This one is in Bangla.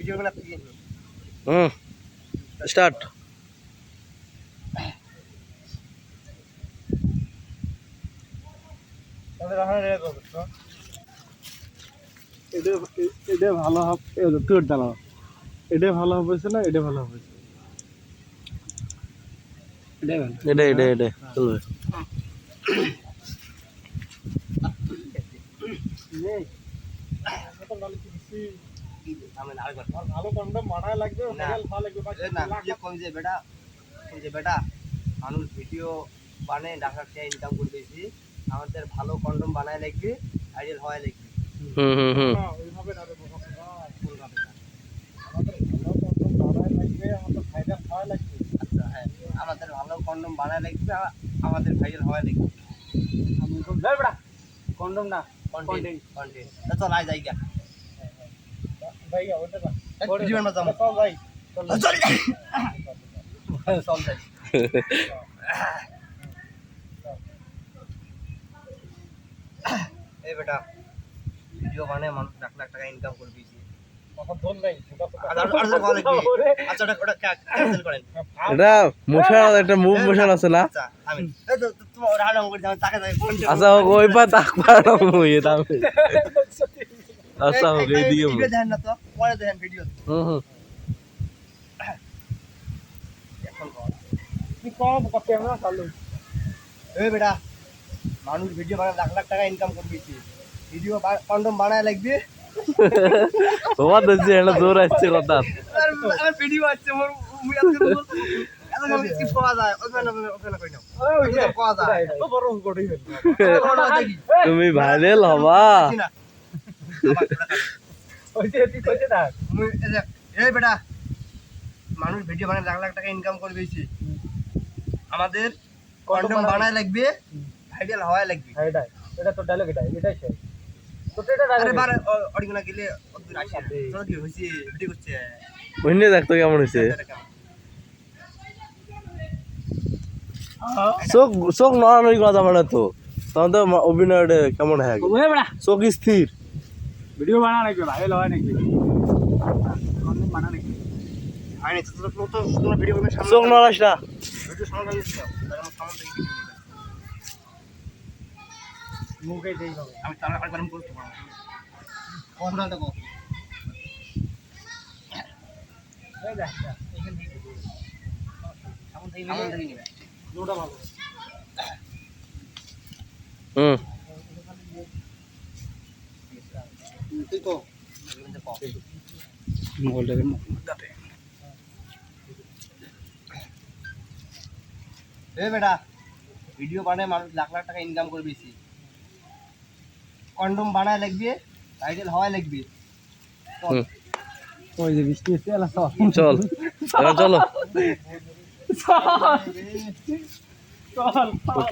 ভিডিও বানা তুই স্টার্ট তাহলে রাখা রে করছ এটা ভালো হবে তোর দাঁড়াও এটা ভালো হবে না এটা ভালো হবে এটা চলবে ভালো কন্ডম মানায় লাগবে ভালো লাগবে বেটা মানুষ ভিডিও বানায় টাকা ইনকাম করে বেশি আমাদের ভালো কন্ডম বানায় লাগবে আইডিয়াল হয় লাগবে ওইভাবে না রে বাবা কোনভাবে আমাদের ভালো কন্ডম বানায় লাগবে আমাদের ফায়দা হয় লাগবে আচ্ছা হ্যাঁ আমাদের ভালো কন্ডম বানায় লাগবে আমাদের ভাইরাল হয় লাগবে আমি তো যাই বেটা কন্ডম না কন্টেন্ট চল আয় যাই গা ভাই ওটা না ভিডিও বানাবো চল ভাই চল চল যাই এই বেটা ভিডিও বানায় মানুষ লাখ লাখ টাকা ইনকাম করে দিয়েছি কথা বল নাই আচ্ছা ওটা ক্যান্সেল করেন এটা মোশন একটা মুভ মোশন আছে না আচ্ছা আমি এই তো তুমি ওরা হারাম করে যাও তাকে যাই ফোন আচ্ছা ওই পা তাক পাড়া মুয়ে দাম আচ্ছা ওকে দিকে ভিডিও দেখেন না তো পরে দেখেন ভিডিও এখন তুই কম ক্যামেরা চালু এই বেটা মানুষ ভিডিও বানায় লাখ লাখ টাকা ইনকাম করে দিয়েছি ভিডিও কন্ডম বানায় লাগবে তোমার দেখছি এটা জোর আসছে কথা আমার ভিডিও আছে মোর মুই আজকে বলতে এত কি পাওয়া যায় ওখানে কই নাও ওই পাওয়া যায় তো বড় গড়ি হল তুমি ভাইরাল হবা ওই যে তুই কইতে থাক মুই এই বেটা মানুষ ভিডিও বানায় লাখ লাখ টাকা ইনকাম করে দিয়েছি আমাদের কন্ডম বানায় লাগবে ভাইরাল হওয়া লাগবে এটা তো ডায়লগ এটাই শেষ তো এটা আরে ডায়লগ বারে অডিও না গেলে অদ্ভুত আসে তো কি হইছে ভিডিও করছে বুঝলে দেখতো কেমন হয়েছে চোখ চোখ নড়ানোর কথা মানে তো তখন তো অভিনয়টা কেমন হয়ে গেল ওহে বড়া চোখ স্থির ভিডিও বানা নাকি ভাই লয় নাকি কন্টেন্ট বানা নাকি আইনে তো তোমার ভিডিও করবে সামনে চোখ নড়াস না ভিডিও সামনে লাগিয়ে দাও তাহলে আমার সামনে থেকে ভিডিও মুখে দেই হবে আমি তাহলে আরেকবার আমি করতে পারবো কোনটা দেখো এই দেখ এখান থেকে সামনে থেকে নিবে দুটো ভালো হুম তুই তো মোবাইলটাকে এই বেটা ভিডিও বানায় মানুষ লাখ লাখ টাকা ইনকাম করে বেশি কন্ডম বানায় লাগবে ভাইরাল হওয়া লাগবে ওই যে বৃষ্টি এসে এলা চল এবার চলো চল